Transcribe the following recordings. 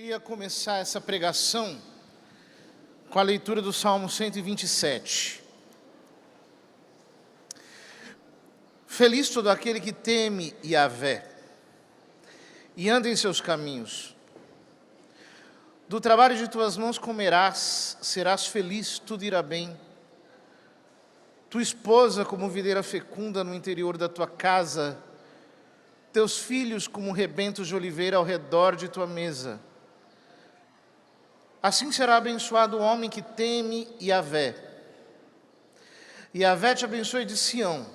queria começar essa pregação com a leitura do Salmo 127. Feliz todo aquele que teme Yahvé e anda em seus caminhos. Do trabalho de tuas mãos comerás, serás feliz, tudo irá bem. Tua esposa como videira fecunda no interior da tua casa, teus filhos como rebentos de oliveira ao redor de tua mesa. Assim será abençoado o homem que teme Yahvé. Yahvé te abençoe de Sião,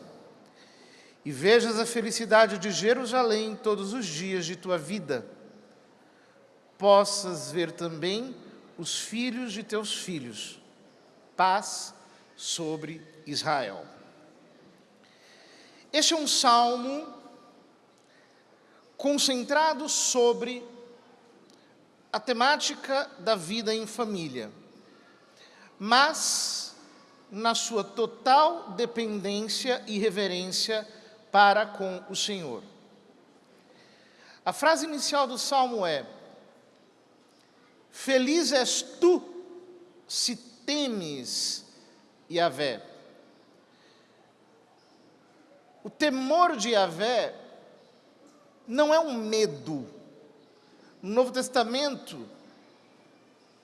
e vejas a felicidade de Jerusalém todos os dias de tua vida. Possas ver também os filhos de teus filhos. Paz sobre Israel. Este é um salmo concentrado sobre a temática da vida em família, mas na sua total dependência e reverência para com o Senhor. A frase inicial do salmo é: feliz és tu se temes Yahvé. O temor de Yahvé não é um medo. No Novo Testamento,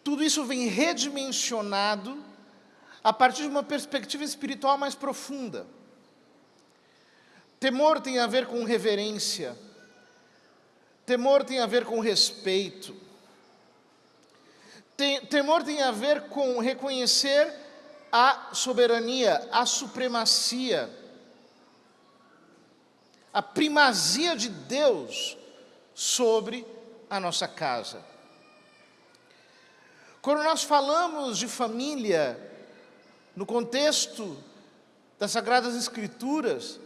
tudo isso vem redimensionado a partir de uma perspectiva espiritual mais profunda. Temor tem a ver com reverência. Temor tem a ver com respeito. Temor tem a ver com reconhecer a soberania, a supremacia, a primazia de Deus sobre a nossa casa. Quando nós falamos de família, no contexto das Sagradas Escrituras,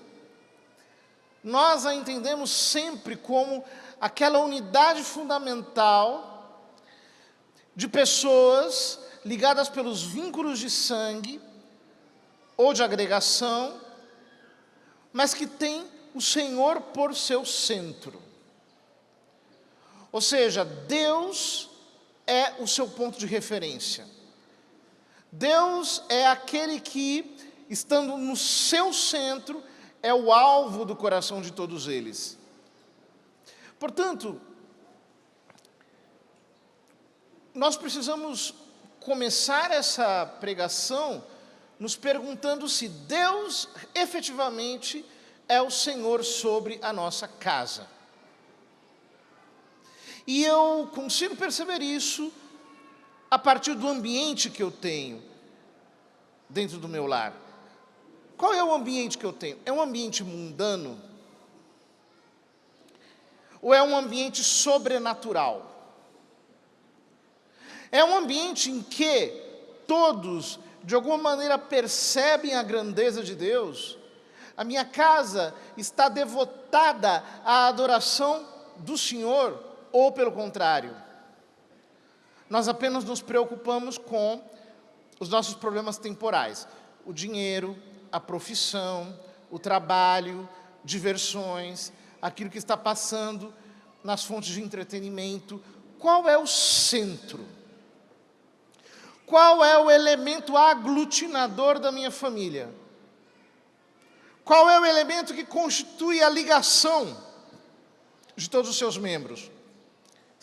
nós a entendemos sempre como aquela unidade fundamental de pessoas ligadas pelos vínculos de sangue ou de agregação, mas que tem o Senhor por seu centro. Ou seja, Deus é o seu ponto de referência. Deus é aquele que, estando no seu centro, é o alvo do coração de todos eles. Portanto, nós precisamos começar essa pregação nos perguntando se Deus efetivamente é o Senhor sobre a nossa casa. E eu consigo perceber isso a partir do ambiente que eu tenho dentro do meu lar. Qual é o ambiente que eu tenho? É um ambiente mundano? Ou é um ambiente sobrenatural? É um ambiente em que todos, de alguma maneira, percebem a grandeza de Deus? A minha casa está devotada à adoração do Senhor? Ou pelo contrário, nós apenas nos preocupamos com os nossos problemas temporais. O dinheiro, a profissão, o trabalho, diversões, aquilo que está passando nas fontes de entretenimento. Qual é o centro? Qual é o elemento aglutinador da minha família? Qual é o elemento que constitui a ligação de todos os seus membros?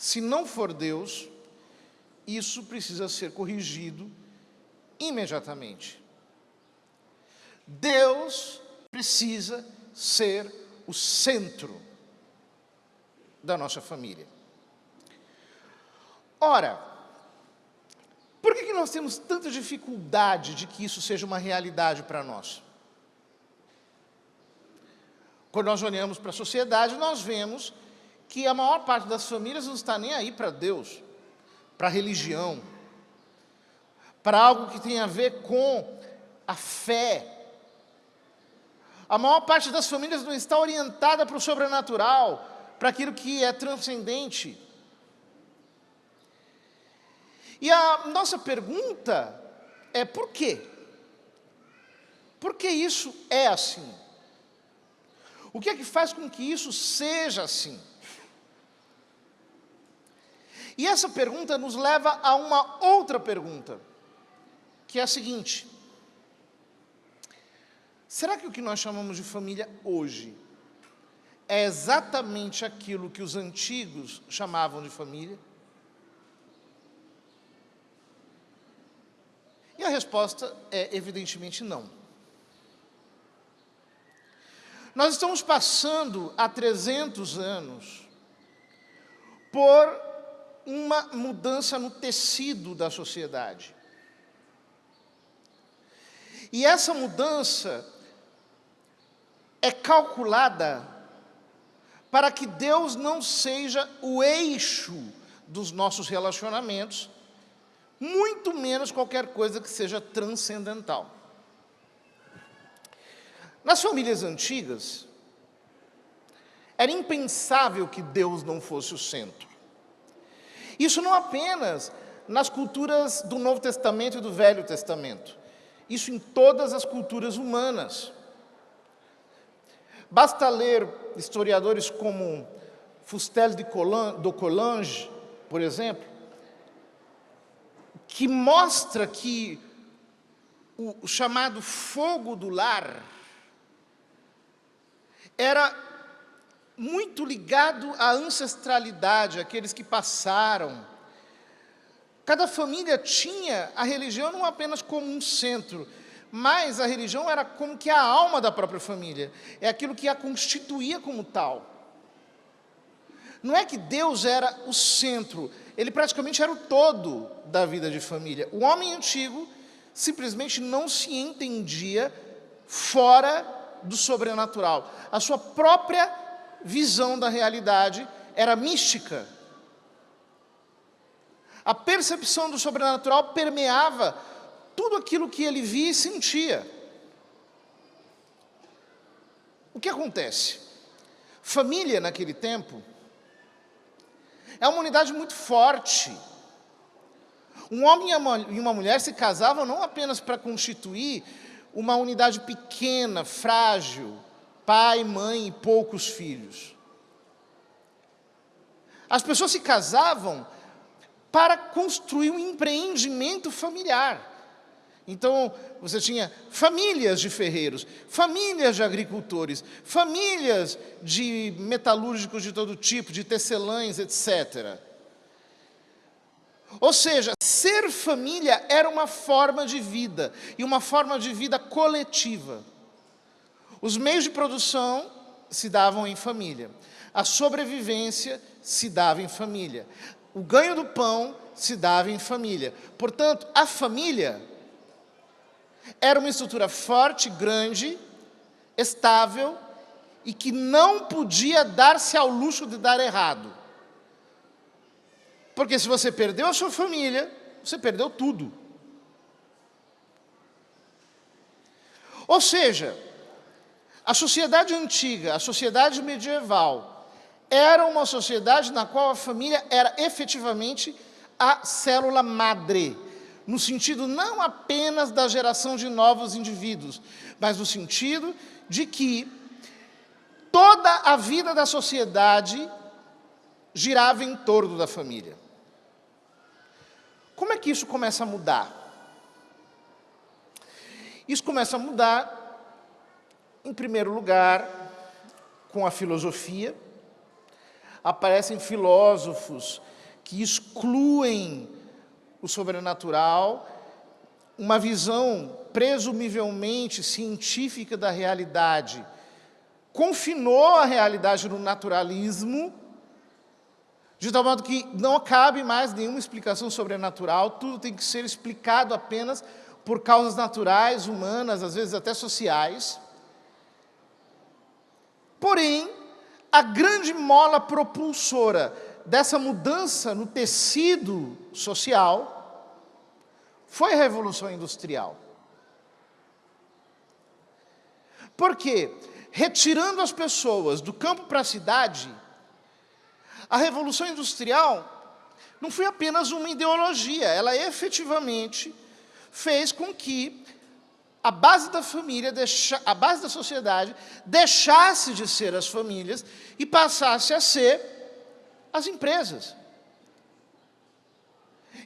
Se não for Deus, isso precisa ser corrigido imediatamente. Deus precisa ser o centro da nossa família. Ora, por que nós temos tanta dificuldade de que isso seja uma realidade para nós? Quando nós olhamos para a sociedade, nós vemos que a maior parte das famílias não está nem aí para Deus, para a religião, para algo que tem a ver com a fé. A maior parte das famílias não está orientada para o sobrenatural, para aquilo que é transcendente. E a nossa pergunta é: por quê? Por que isso é assim? O que é que faz com que isso seja assim? E essa pergunta nos leva a uma outra pergunta, que é a seguinte: será que o que nós chamamos de família hoje é exatamente aquilo que os antigos chamavam de família? E a resposta é evidentemente não. Nós estamos passando há 300 anos por uma mudança no tecido da sociedade. E essa mudança é calculada para que Deus não seja o eixo dos nossos relacionamentos, muito menos qualquer coisa que seja transcendental. Nas famílias antigas, era impensável que Deus não fosse o centro. Isso não apenas nas culturas do Novo Testamento e do Velho Testamento. Isso em todas as culturas humanas. Basta ler historiadores como Fustel de Coulanges, por exemplo, que mostra que o chamado fogo do lar era muito ligado à ancestralidade, àqueles que passaram. Cada família tinha a religião não apenas como um centro, mas a religião era como que a alma da própria família, é aquilo que a constituía como tal. Não é que Deus era o centro, ele praticamente era o todo da vida de família. O homem antigo simplesmente não se entendia fora do sobrenatural. A sua própria visão da realidade era mística. A percepção do sobrenatural permeava tudo aquilo que ele via e sentia. O que acontece? Família, naquele tempo, é uma unidade muito forte. Um homem e uma mulher se casavam não apenas para constituir uma unidade pequena, frágil, pai, mãe e poucos filhos. As pessoas se casavam para construir um empreendimento familiar. Então, você tinha famílias de ferreiros, famílias de agricultores, famílias de metalúrgicos de todo tipo, de tecelães, etc. Ou seja, ser família era uma forma de vida, e uma forma de vida coletiva. Os meios de produção se davam em família. A sobrevivência se dava em família. O ganho do pão se dava em família. Portanto, a família era uma estrutura forte, grande, estável e que não podia dar-se ao luxo de dar errado. Porque se você perdeu a sua família, você perdeu tudo. Ou seja, a sociedade antiga, a sociedade medieval, era uma sociedade na qual a família era efetivamente a célula madre, no sentido não apenas da geração de novos indivíduos, mas no sentido de que toda a vida da sociedade girava em torno da família. Como é que isso começa a mudar? Isso começa a mudar, em primeiro lugar, com a filosofia. Aparecem filósofos que excluem o sobrenatural, uma visão presumivelmente científica da realidade, confinou a realidade no naturalismo, de tal modo que não cabe mais nenhuma explicação sobrenatural, tudo tem que ser explicado apenas por causas naturais, humanas, às vezes até sociais. Porém, a grande mola propulsora dessa mudança no tecido social foi a Revolução Industrial. Por quê? Retirando as pessoas do campo para a cidade, a Revolução Industrial não foi apenas uma ideologia, ela efetivamente fez com que a base da família, a base da sociedade, deixasse de ser as famílias e passasse a ser as empresas.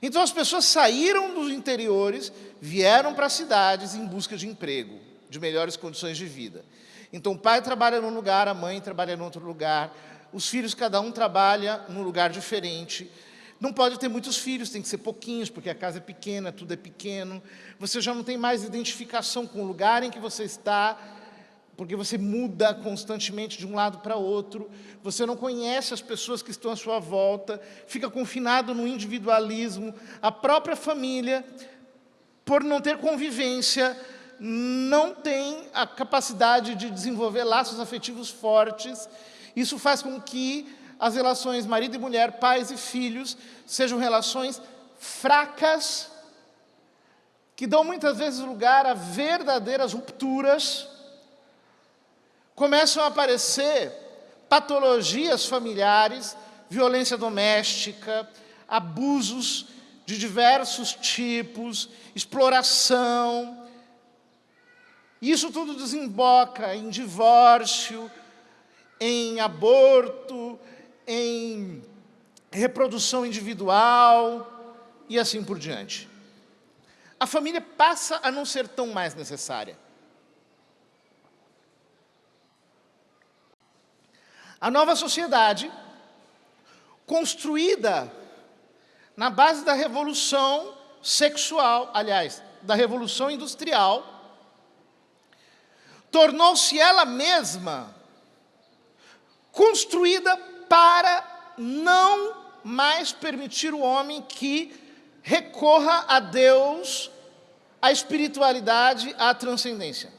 Então as pessoas saíram dos interiores, vieram para as cidades em busca de emprego, de melhores condições de vida. Então o pai trabalha num lugar, a mãe trabalha em outro lugar, os filhos, cada um trabalha num lugar diferente. Não pode ter muitos filhos, tem que ser pouquinhos, porque a casa é pequena, tudo é pequeno. Você já não tem mais identificação com o lugar em que você está, porque você muda constantemente de um lado para outro. Você não conhece as pessoas que estão à sua volta, fica confinado no individualismo. A própria família, por não ter convivência, não tem a capacidade de desenvolver laços afetivos fortes. Isso faz com que as relações marido e mulher, pais e filhos, sejam relações fracas, que dão muitas vezes lugar a verdadeiras rupturas. Começam a aparecer patologias familiares, violência doméstica, abusos de diversos tipos, exploração. Isso tudo desemboca em divórcio, em aborto, em reprodução individual e assim por diante. A família passa a não ser tão mais necessária. A nova sociedade, construída na base da revolução sexual, aliás, da revolução industrial, tornou-se ela mesma construída para não mais permitir o homem que recorra a Deus, à espiritualidade, à transcendência.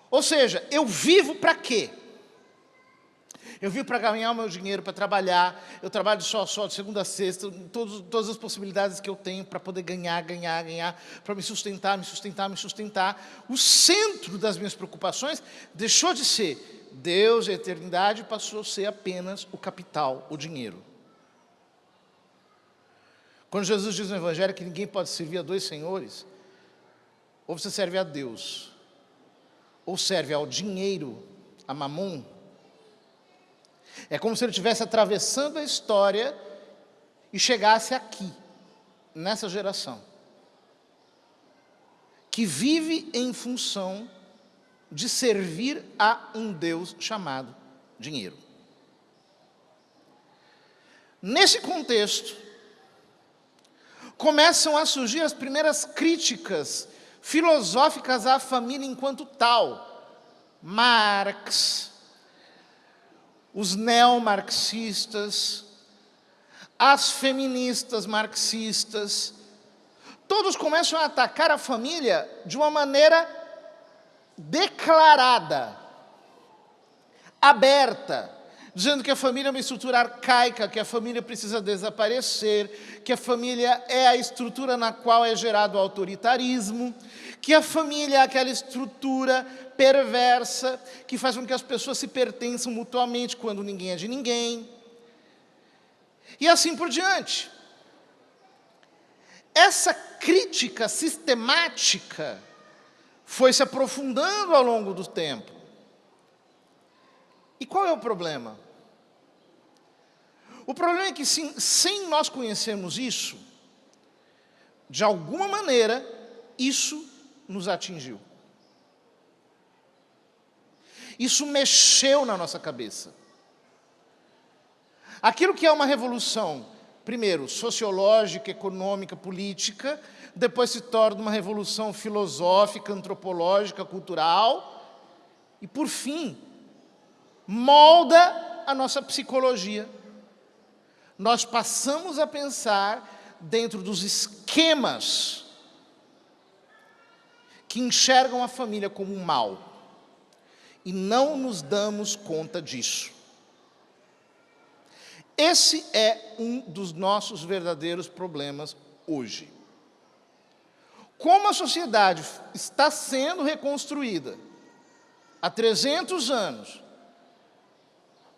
Ou seja, eu vivo para quê? Eu vivo para ganhar o meu dinheiro, para trabalhar, eu trabalho de sol a sol, de segunda a sexta, todas as possibilidades que eu tenho para poder ganhar, para me sustentar. O centro das minhas preocupações deixou de ser Deus e a eternidade, passou a ser apenas o capital, o dinheiro. Quando Jesus diz no Evangelho que ninguém pode servir a dois senhores, ou você serve a Deus, ou serve ao dinheiro, a mamon, é como se ele estivesse atravessando a história e chegasse aqui, nessa geração, que vive em função de servir a um Deus chamado dinheiro. Nesse contexto, começam a surgir as primeiras críticas filosóficas à família enquanto tal. Marx, os neomarxistas, as feministas marxistas, todos começam a atacar a família de uma maneira declarada, aberta, dizendo que a família é uma estrutura arcaica, que a família precisa desaparecer, que a família é a estrutura na qual é gerado o autoritarismo, que a família é aquela estrutura perversa que faz com que as pessoas se pertençam mutuamente quando ninguém é de ninguém. E assim por diante. Essa crítica sistemática foi se aprofundando ao longo do tempo. E qual é o problema? O problema é que, sem nós conhecermos isso, de alguma maneira, isso nos atingiu. Isso mexeu na nossa cabeça. Aquilo que é uma revolução, primeiro, sociológica, econômica, política, depois se torna uma revolução filosófica, antropológica, cultural, e, por fim, molda a nossa psicologia. Nós passamos a pensar dentro dos esquemas que enxergam a família como um mal, e não nos damos conta disso. Esse é um dos nossos verdadeiros problemas hoje. Como a sociedade está sendo reconstruída há 300 anos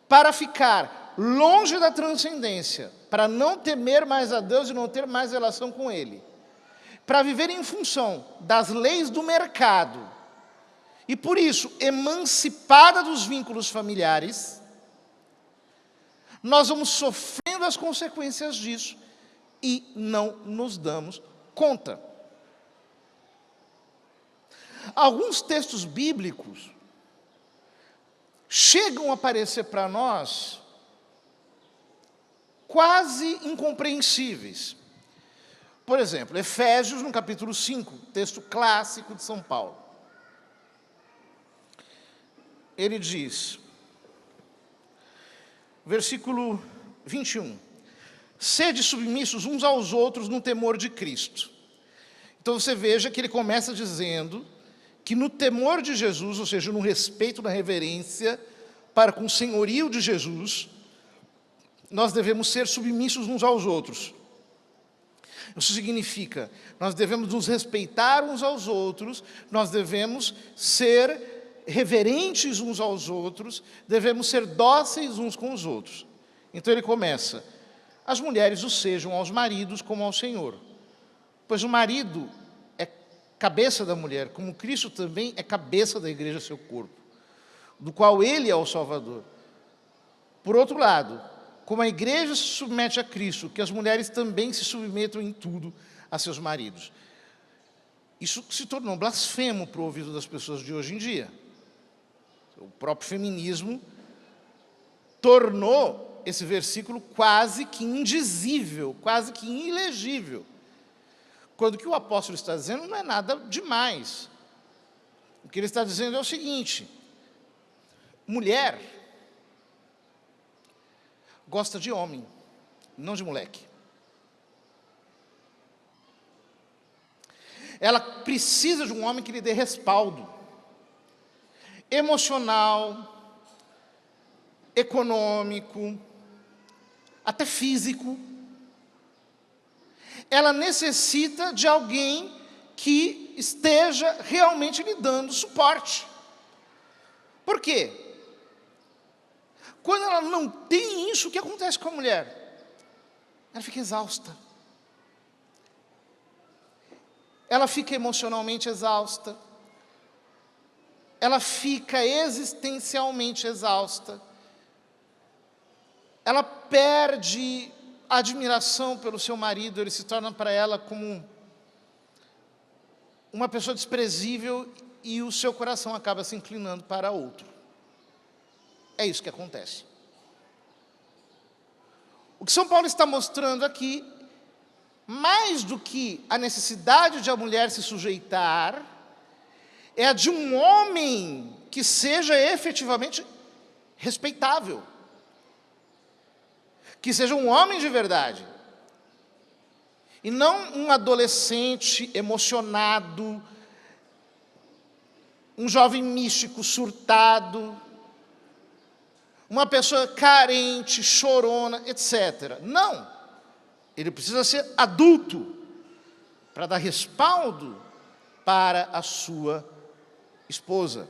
para ficar longe da transcendência, para não temer mais a Deus e não ter mais relação com Ele, para viver em função das leis do mercado e, por isso, emancipada dos vínculos familiares, nós vamos sofrendo as consequências disso e não nos damos conta. Alguns textos bíblicos chegam a parecer para nós quase incompreensíveis. Por exemplo, Efésios, no capítulo 5, texto clássico de São Paulo. Ele diz, versículo 21, sede submissos uns aos outros no temor de Cristo. Então você veja que ele começa dizendo que no temor de Jesus, ou seja, no respeito, na reverência para com o senhorio de Jesus, nós devemos ser submissos uns aos outros. Isso significa, nós devemos nos respeitar uns aos outros, nós devemos ser reverentes uns aos outros, devemos ser dóceis uns com os outros. Então ele começa, as mulheres o sejam aos maridos como ao Senhor, pois o marido é cabeça da mulher, como Cristo também é cabeça da igreja, seu corpo, do qual ele é o Salvador. Por outro lado, como a igreja se submete a Cristo, que as mulheres também se submetam em tudo a seus maridos. Isso se tornou blasfemo para o ouvido das pessoas de hoje em dia. O próprio feminismo tornou esse versículo quase que indizível, quase que ilegível. Quando o que o apóstolo está dizendo não é nada demais. O que ele está dizendo é o seguinte: mulher gosta de homem, não de moleque. Ela precisa de um homem que lhe dê respaldo emocional, econômico, até físico. Ela necessita de alguém que esteja realmente lhe dando suporte. Por quê? Quando ela não tem isso, o que acontece com a mulher? Ela fica exausta. Ela fica emocionalmente exausta. Ela fica existencialmente exausta. Ela perde a admiração pelo seu marido, ele se torna para ela como uma pessoa desprezível e o seu coração acaba se inclinando para outro. É isso que acontece. O que São Paulo está mostrando aqui, mais do que a necessidade de a mulher se sujeitar, é a de um homem que seja efetivamente respeitável. Que seja um homem de verdade. E não um adolescente emocionado, um jovem místico surtado, uma pessoa carente, chorona, etc. Não. Ele precisa ser adulto para dar respaldo para a sua esposa.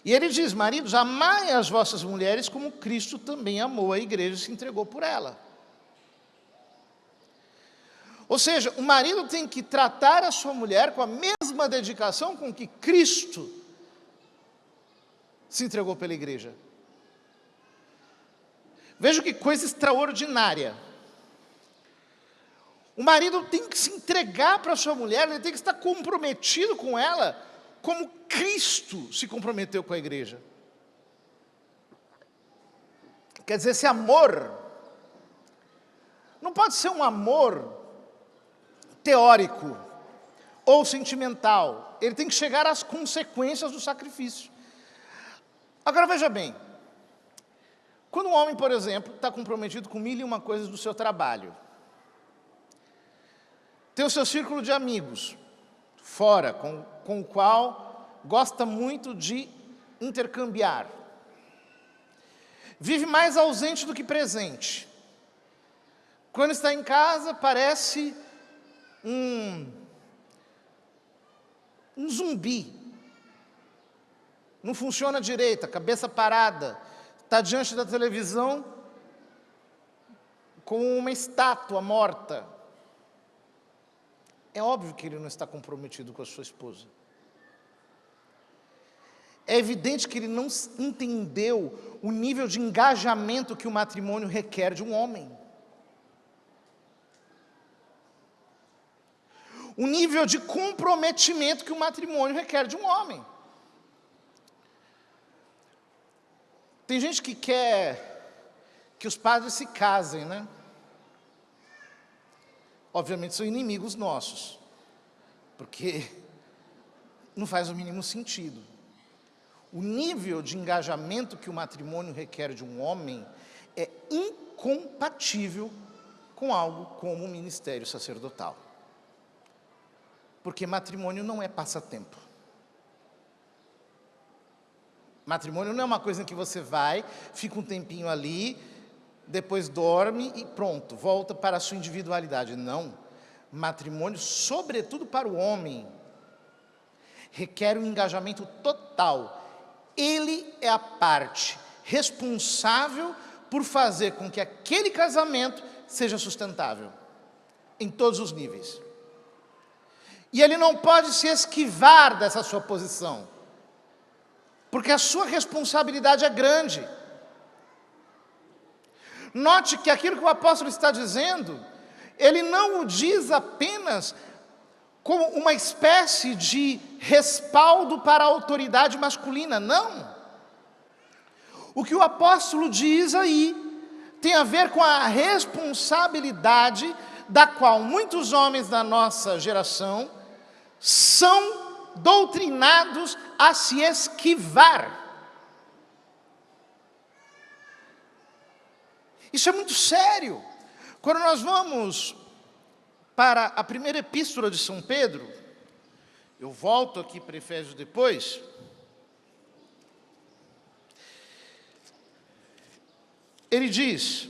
E ele diz, maridos, amai as vossas mulheres como Cristo também amou a igreja e se entregou por ela. Ou seja, o marido tem que tratar a sua mulher com a mesma dedicação com que Cristo se entregou pela igreja. Veja que coisa extraordinária. O marido tem que se entregar para a sua mulher, ele tem que estar comprometido com ela, como Cristo se comprometeu com a igreja. Quer dizer, esse amor não pode ser um amor teórico ou sentimental. Ele tem que chegar às consequências do sacrifício. Agora veja bem, quando um homem, por exemplo, está comprometido com 1001 coisas do seu trabalho, tem o seu círculo de amigos fora, com o qual gosta muito de intercambiar, vive mais ausente do que presente. Quando está em casa, parece um zumbi. Não funciona direito, a cabeça parada. Está diante da televisão como uma estátua morta. É óbvio que ele não está comprometido com a sua esposa. é evidente que ele não entendeu o nível de engajamento que o matrimônio requer de um homem. O nível de comprometimento que o matrimônio requer de um homem. Tem gente que quer que os padres se casem, né? Obviamente são inimigos nossos, porque não faz o mínimo sentido. O nível de engajamento que o matrimônio requer de um homem é incompatível com algo como o ministério sacerdotal. Porque matrimônio não é passatempo. Matrimônio não é uma coisa em que você vai, fica um tempinho ali, depois dorme e pronto, volta para a sua individualidade. Não. Matrimônio, sobretudo para o homem, requer um engajamento total. Ele é a parte responsável por fazer com que aquele casamento seja sustentável, em todos os níveis. E ele não pode se esquivar dessa sua posição, porque a sua responsabilidade é grande. Note que aquilo que o apóstolo está dizendo, ele não o diz apenas como uma espécie de respaldo para a autoridade masculina, não. O que o apóstolo diz aí tem a ver com a responsabilidade da qual muitos homens da nossa geração são doutrinados a se esquivar. Isso é muito sério. Quando nós vamos para a primeira epístola de São Pedro, eu volto aqui para Efésios depois. Ele diz,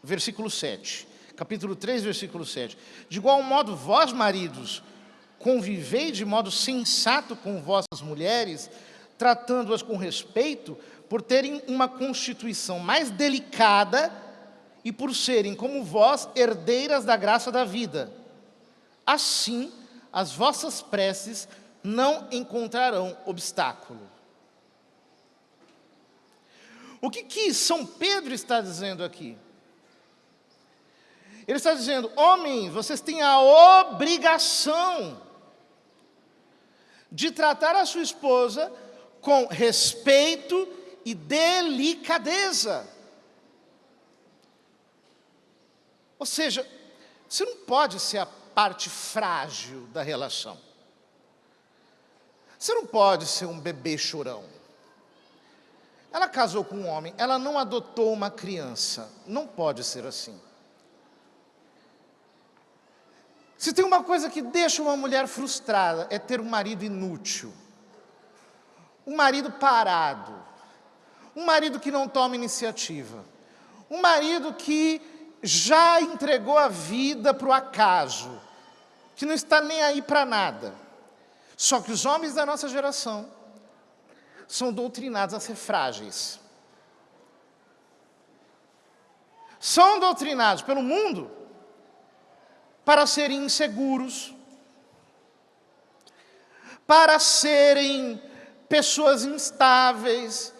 versículo 7, capítulo 3, versículo 7. De igual modo, vós, maridos, convivei de modo sensato com vossas mulheres, tratando-as com respeito, por terem uma constituição mais delicada e por serem, como vós, herdeiras da graça da vida. Assim, as vossas preces não encontrarão obstáculo. O que São Pedro está dizendo aqui? Ele está dizendo, homens, vocês têm a obrigação de tratar a sua esposa com respeito e delicadeza. Ou seja, você não pode ser a parte frágil da relação. Você não pode ser um bebê chorão. Ela casou com um homem, ela não adotou uma criança. Não pode ser assim. Se tem uma coisa que deixa uma mulher frustrada, é ter um marido inútil. Um marido parado. Um marido que não toma iniciativa. Um marido que já entregou a vida para o acaso. Que não está nem aí para nada. Só que os homens da nossa geração são doutrinados a ser frágeis. São doutrinados pelo mundo para serem inseguros, para serem pessoas instáveis.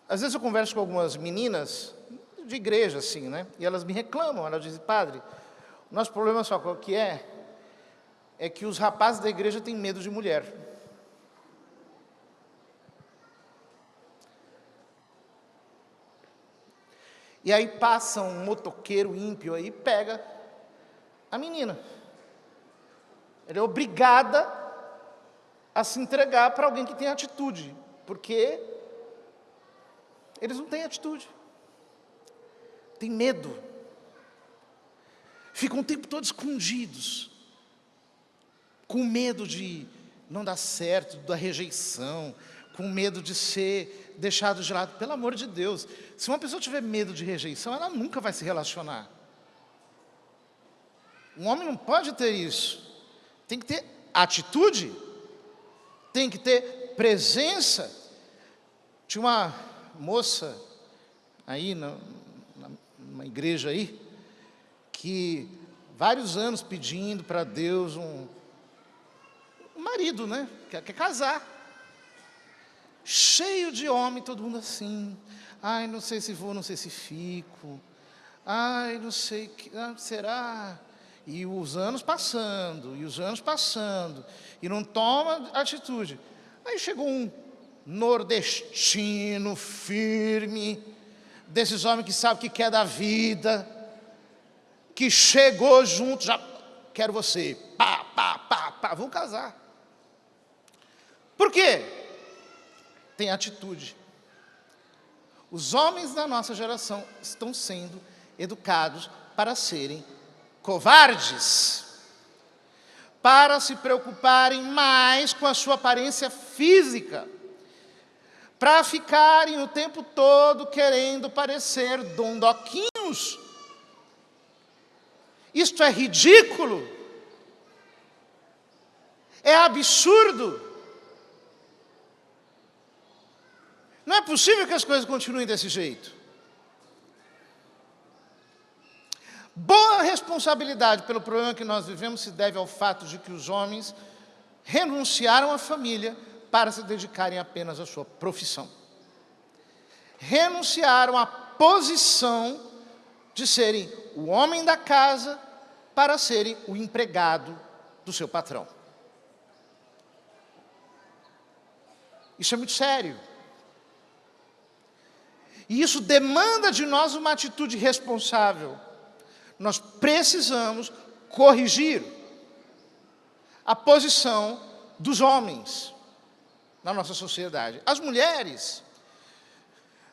Às vezes eu converso com algumas meninas de igreja, assim, né? E elas me reclamam, elas dizem, padre, o nosso problema só qual que é que os rapazes da igreja têm medo de mulher. E aí passa um motoqueiro ímpio aí e pega a menina. Ela é obrigada a se entregar para alguém que tem atitude, porque eles não têm atitude. Tem medo. Ficam o tempo todo escondidos, com medo de não dar certo, da rejeição, com medo de ser deixado de lado. Pelo amor de Deus, se uma pessoa tiver medo de rejeição, ela nunca vai se relacionar. Um homem não pode ter isso. Tem que ter atitude, tem que ter presença. Tinha uma moça aí, numa igreja aí, que vários anos pedindo para Deus um marido, né? Quer casar. Cheio de homem, todo mundo assim. Ai, não sei se vou, não sei se fico. Ai, não sei, será? E os anos passando, e não toma atitude. Aí chegou um nordestino, firme, desses homens que sabem o que quer da vida, que chegou junto, já quero você, pá, vão casar. Por quê? Tem atitude. Os homens da nossa geração estão sendo educados para serem covardes, para se preocuparem mais com a sua aparência física, para ficarem o tempo todo querendo parecer dondoquinhos. Isto é ridículo, é absurdo. Não é possível que as coisas continuem desse jeito. Boa responsabilidade pelo problema que nós vivemos se deve ao fato de que os homens renunciaram à família para se dedicarem apenas à sua profissão. Renunciaram à posição de serem o homem da casa para serem o empregado do seu patrão. Isso é muito sério. E isso demanda de nós uma atitude responsável. Nós precisamos corrigir a posição dos homens na nossa sociedade. As mulheres,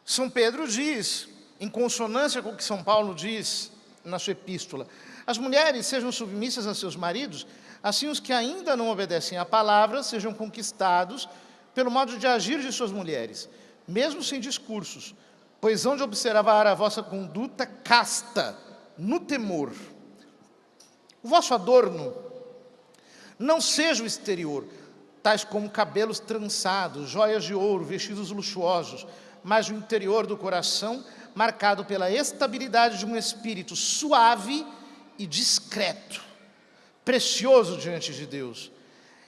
São Pedro diz, em consonância com o que São Paulo diz na sua epístola, as mulheres sejam submissas a seus maridos, assim os que ainda não obedecem à palavra sejam conquistados pelo modo de agir de suas mulheres, mesmo sem discursos, pois hão de observar a vossa conduta casta, no temor. O vosso adorno não seja o exterior, tais como cabelos trançados, joias de ouro, vestidos luxuosos, mas o interior do coração, marcado pela estabilidade de um espírito suave e discreto, precioso diante de Deus.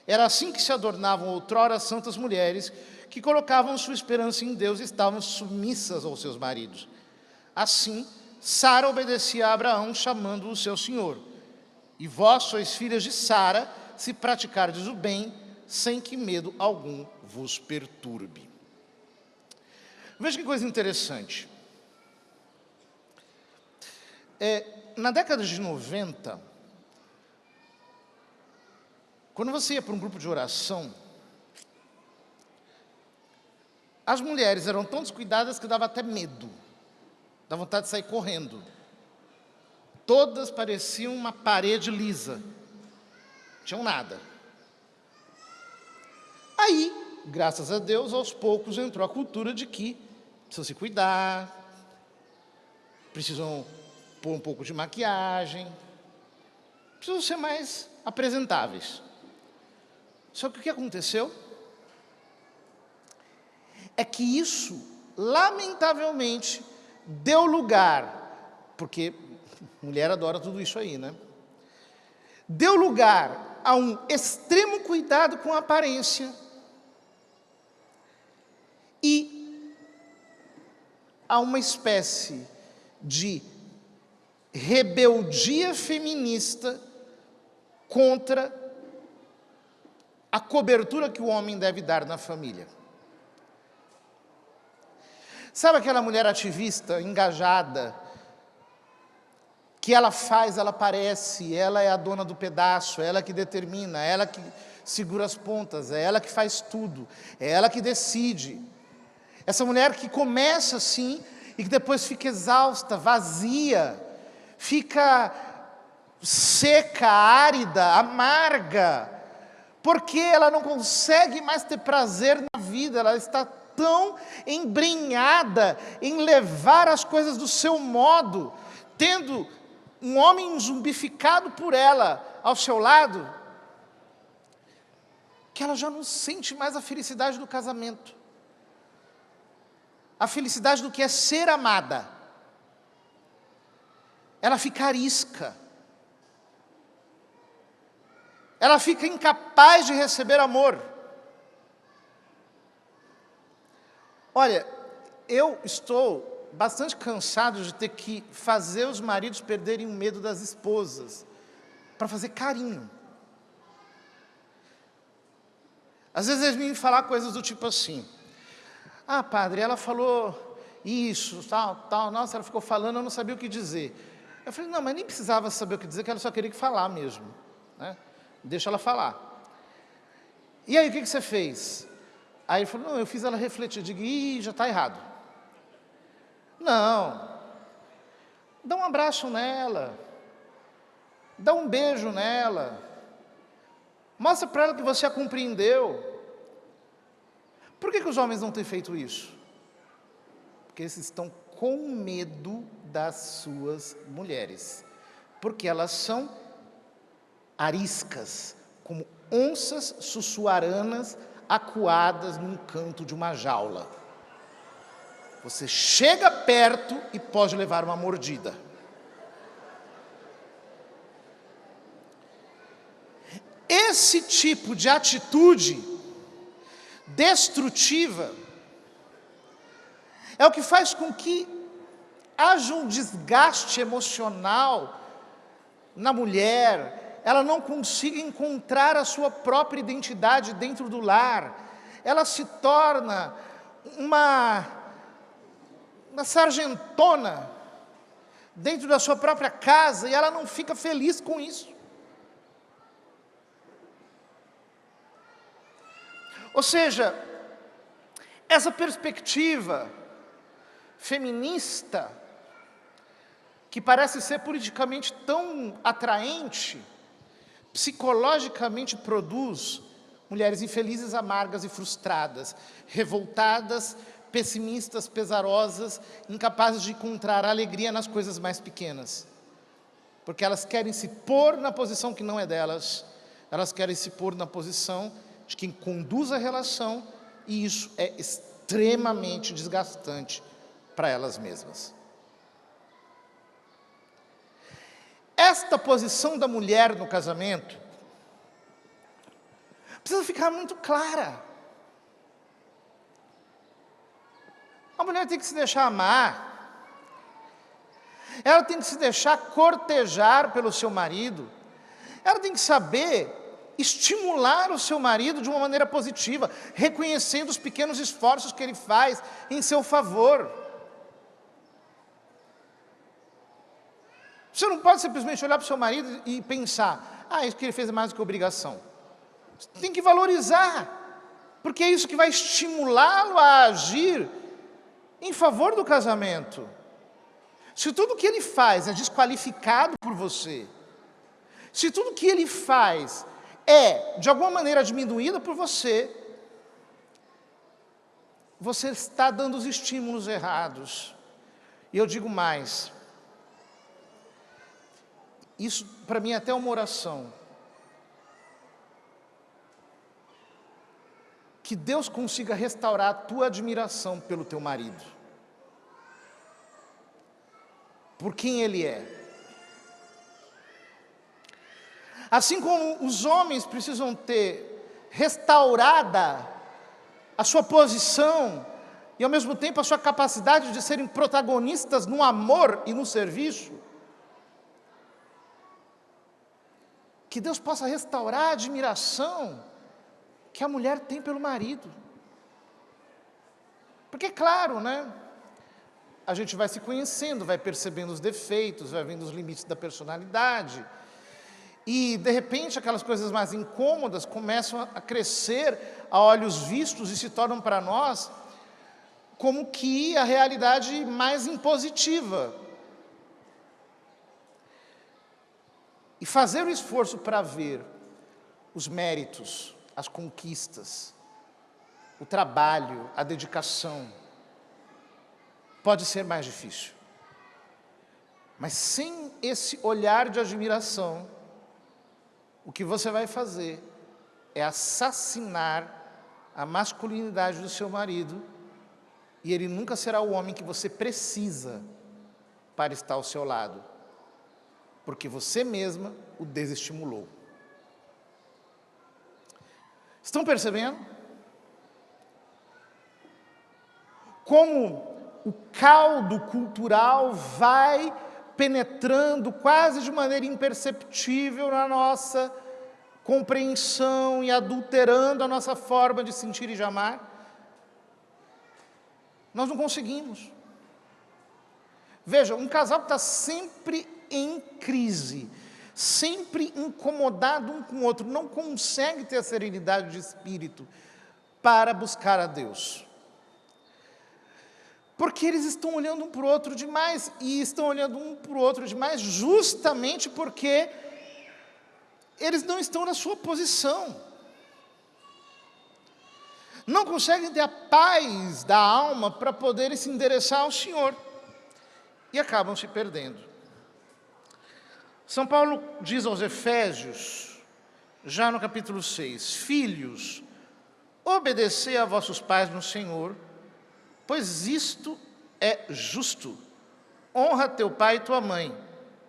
Era assim que se adornavam outrora as santas mulheres, que colocavam sua esperança em Deus e estavam submissas aos seus maridos. Assim, Sara obedecia a Abraão, chamando-o seu senhor. E vós sois filhas de Sara, se praticardes o bem, sem que medo algum vos perturbe. Veja que coisa interessante. Na década de 90, quando você ia para um grupo de oração, as mulheres eram tão descuidadas que dava até medo, dá vontade de sair correndo. Todas pareciam uma parede lisa, não tinham nada. Aí, graças a Deus, aos poucos entrou a cultura de que precisam se cuidar, precisam pôr um pouco de maquiagem, precisam ser mais apresentáveis. Só que o que aconteceu é que isso, lamentavelmente, deu lugar, porque mulher adora tudo isso aí, né? Deu lugar a um extremo cuidado com a aparência e a uma espécie de rebeldia feminista contra a cobertura que o homem deve dar na família. Sabe aquela mulher ativista, engajada, que ela faz, ela parece, ela é a dona do pedaço, é ela que determina, é ela que segura as pontas, é ela que faz tudo, é ela que decide. Essa mulher que começa assim e que depois fica exausta, vazia, fica seca, árida, amarga, porque ela não consegue mais ter prazer na vida, ela está tão embrenhada em levar as coisas do seu modo, tendo um homem zumbificado por ela ao seu lado, que ela já não sente mais a felicidade do casamento, a felicidade do que é ser amada. Ela fica arisca, ela fica incapaz de receber amor. Olha, eu estou bastante cansado de ter que fazer os maridos perderem o medo das esposas, para fazer carinho. Às vezes eles vêm falar coisas do tipo assim: ah, padre, ela falou isso, tal, nossa, ela ficou falando, eu não sabia o que dizer. Eu falei, não, mas nem precisava saber o que dizer, que ela só queria que falar mesmo, né? Deixa ela falar. E aí, o que você fez? Aí ele falou, não, eu fiz ela refletir. Eu digo, já está errado. Não, dá um abraço nela, dá um beijo nela, mostra para ela que você a compreendeu. Por que os homens não têm feito isso? Porque eles estão com medo das suas mulheres, porque elas são ariscas, como onças sussuaranas acuadas num canto de uma jaula. Você chega perto e pode levar uma mordida. Esse tipo de atitude destrutiva é o que faz com que haja um desgaste emocional na mulher, ela não consiga encontrar a sua própria identidade dentro do lar, ela se torna uma sargentona dentro da sua própria casa e ela não fica feliz com isso. Ou seja, essa perspectiva feminista, que parece ser politicamente tão atraente, psicologicamente produz mulheres infelizes, amargas e frustradas, revoltadas, pessimistas, pesarosas, incapazes de encontrar alegria nas coisas mais pequenas. Porque elas querem se pôr na posição que não é delas, elas querem se pôr na posição de quem conduz a relação, e isso é extremamente desgastante para elas mesmas. Esta posição da mulher no casamento precisa ficar muito clara. A mulher tem que se deixar amar, ela tem que se deixar cortejar pelo seu marido, ela tem que saber estimular o seu marido de uma maneira positiva, reconhecendo os pequenos esforços que ele faz em seu favor. Você não pode simplesmente olhar para o seu marido e pensar, isso que ele fez é mais do que obrigação. Você tem que valorizar, porque é isso que vai estimulá-lo a agir em favor do casamento. Se tudo que ele faz é desqualificado por você, se tudo que ele faz é, de alguma maneira, diminuído por você, você está dando os estímulos errados. E eu digo mais, isso para mim é até uma oração, que Deus consiga restaurar a tua admiração pelo teu marido, por quem ele é. Assim como os homens precisam ter restaurada a sua posição e ao mesmo tempo a sua capacidade de serem protagonistas no amor e no serviço, que Deus possa restaurar a admiração que a mulher tem pelo marido. Porque, claro, a gente vai se conhecendo, vai percebendo os defeitos, vai vendo os limites da personalidade, e, de repente, aquelas coisas mais incômodas começam a crescer a olhos vistos e se tornam para nós como que a realidade mais impositiva. E fazer o esforço para ver os méritos, as conquistas, o trabalho, a dedicação, pode ser mais difícil. Mas sem esse olhar de admiração, o que você vai fazer é assassinar a masculinidade do seu marido, e ele nunca será o homem que você precisa para estar ao seu lado, porque você mesma o desestimulou. Estão percebendo? Como o caldo cultural vai penetrando quase de maneira imperceptível na nossa compreensão e adulterando a nossa forma de sentir e de amar. Nós não conseguimos. Veja, um casal que está sempre em crise, sempre incomodado um com o outro, não consegue ter a serenidade de espírito para buscar a Deus. Porque eles estão olhando um para o outro demais, e estão olhando um para o outro demais justamente porque eles não estão na sua posição. Não conseguem ter a paz da alma para poderem se endereçar ao Senhor. E acabam se perdendo. São Paulo diz aos Efésios, já no capítulo 6, filhos, obedecei a vossos pais no Senhor, pois isto é justo. Honra teu pai e tua mãe.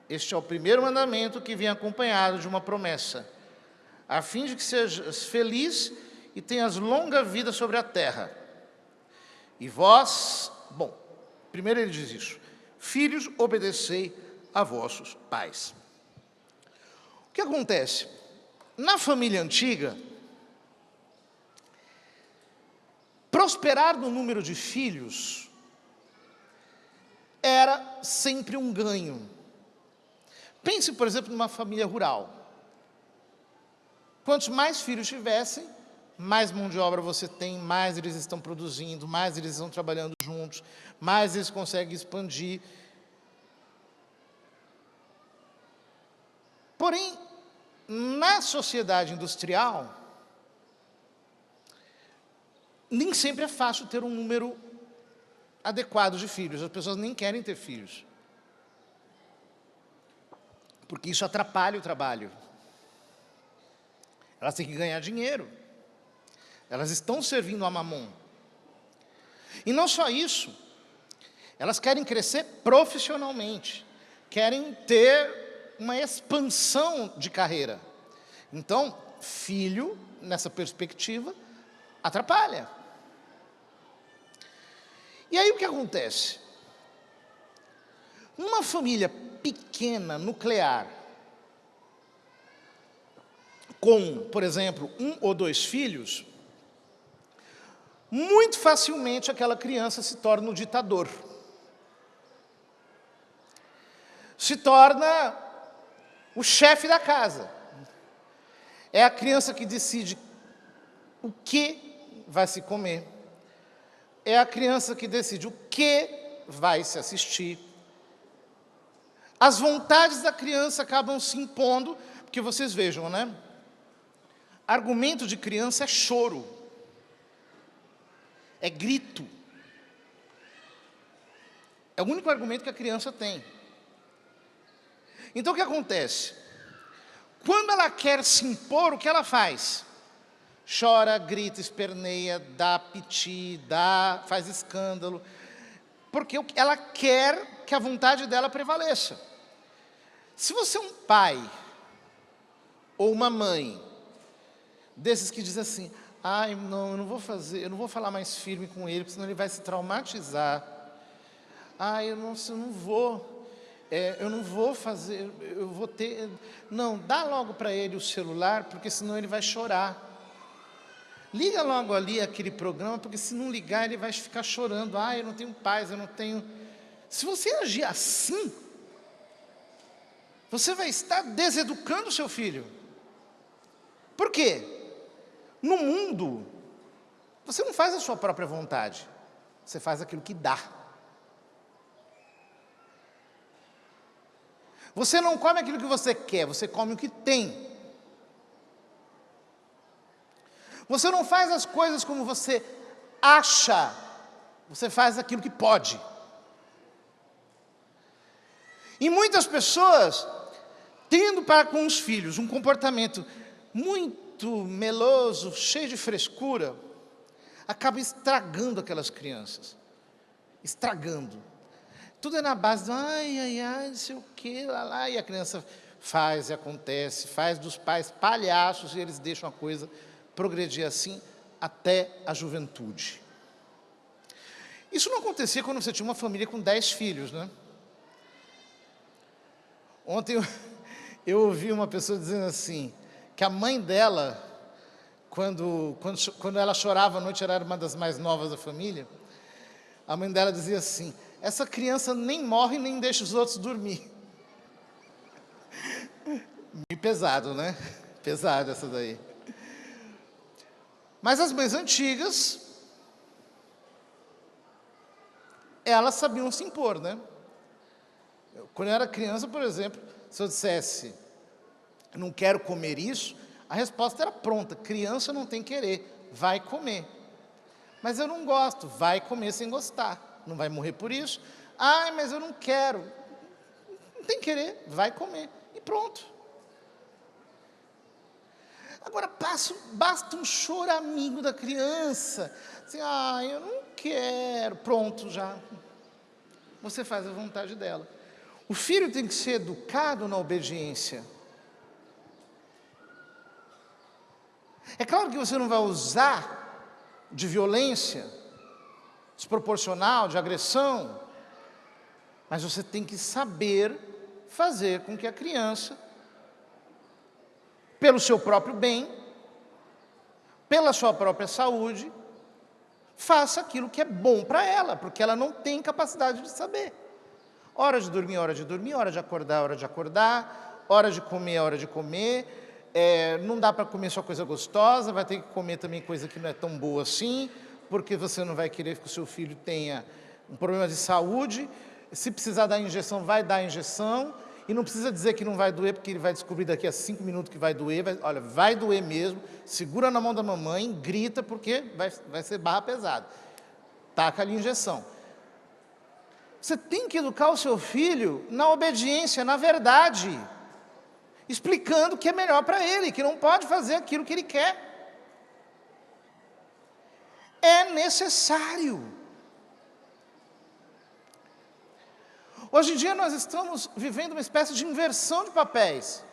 Este é o primeiro mandamento que vem acompanhado de uma promessa, a fim de que sejas feliz e tenhas longa vida sobre a terra. E vós, primeiro ele diz isso, filhos, obedecei a vossos pais. O que acontece? Na família antiga, prosperar no número de filhos era sempre um ganho. Pense, por exemplo, numa família rural. Quantos mais filhos tivessem, mais mão de obra você tem, mais eles estão produzindo, mais eles estão trabalhando juntos, mais eles conseguem expandir. Porém, na sociedade industrial, nem sempre é fácil ter um número adequado de filhos. As pessoas nem querem ter filhos, porque isso atrapalha o trabalho. Elas têm que ganhar dinheiro. Elas estão servindo a Mamon. E não só isso, elas querem crescer profissionalmente, querem ter uma expansão de carreira. Então, filho, nessa perspectiva, atrapalha. E aí o que acontece? Uma família pequena, nuclear, com, por exemplo, 1 ou 2 filhos, muito facilmente aquela criança se torna um ditador. Se torna o chefe da casa. É a criança que decide o que vai se comer. É a criança que decide o que vai se assistir. As vontades da criança acabam se impondo, porque vocês vejam, né? Argumento de criança é choro, é grito. É o único argumento que a criança tem. Então o que acontece? Quando ela quer se impor, o que ela faz? Chora, grita, esperneia, dá piti, faz escândalo, porque ela quer que a vontade dela prevaleça. Se você é um pai ou uma mãe desses que diz assim, não, eu não vou falar mais firme com ele, porque senão ele vai se traumatizar. Eu não vou fazer, eu vou ter... Não, dá logo para ele o celular, porque senão ele vai chorar. Liga logo ali aquele programa, porque se não ligar ele vai ficar chorando. Eu não tenho paz, eu não tenho... Se você agir assim, você vai estar deseducando o seu filho. Por quê? No mundo, você não faz a sua própria vontade, você faz aquilo que dá. Você não come aquilo que você quer, você come o que tem. Você não faz as coisas como você acha, você faz aquilo que pode. E muitas pessoas, tendo para com os filhos um comportamento muito meloso, cheio de frescura, acaba estragando aquelas crianças. Estragando. Tudo é na base do não sei o que, lá, e a criança faz e acontece, faz dos pais palhaços e eles deixam a coisa progredir assim até a juventude. Isso não acontecia quando você tinha uma família com 10 filhos, né? Ontem eu ouvi uma pessoa dizendo assim, que a mãe dela, quando ela chorava à noite, ela era uma das mais novas da família, a mãe dela dizia assim, essa criança nem morre nem deixa os outros dormir. Meio pesado, né? Pesado essa daí. Mas as mães antigas, elas sabiam se impor, né? Quando eu era criança, por exemplo, se eu dissesse, não quero comer isso, a resposta era pronta, criança não tem querer, vai comer. Mas eu não gosto, vai comer sem gostar, não vai morrer por isso. Ai, mas eu não quero, não tem querer, vai comer, e pronto. Agora, basta um choramingo da criança, assim, eu não quero, pronto, já. Você faz a vontade dela. O filho tem que ser educado na obediência. É claro que você não vai usar de violência desproporcional, de agressão, mas você tem que saber fazer com que a criança, pelo seu próprio bem, pela sua própria saúde, faça aquilo que é bom para ela, porque ela não tem capacidade de saber. Hora de dormir, hora de dormir, hora de acordar, hora de acordar, hora de comer, hora de comer. Não dá para comer só coisa gostosa, vai ter que comer também coisa que não é tão boa assim, porque você não vai querer que o seu filho tenha um problema de saúde. Se precisar dar injeção, vai dar injeção. E não precisa dizer que não vai doer, porque ele vai descobrir daqui a 5 minutos que vai doer. Olha, vai doer mesmo. Segura na mão da mamãe, grita, porque vai ser barra pesada. Taca ali a injeção. Você tem que educar o seu filho na obediência, na verdade. Explicando que é melhor para ele, que não pode fazer aquilo que ele quer. É necessário. Hoje em dia nós estamos vivendo uma espécie de inversão de papéis.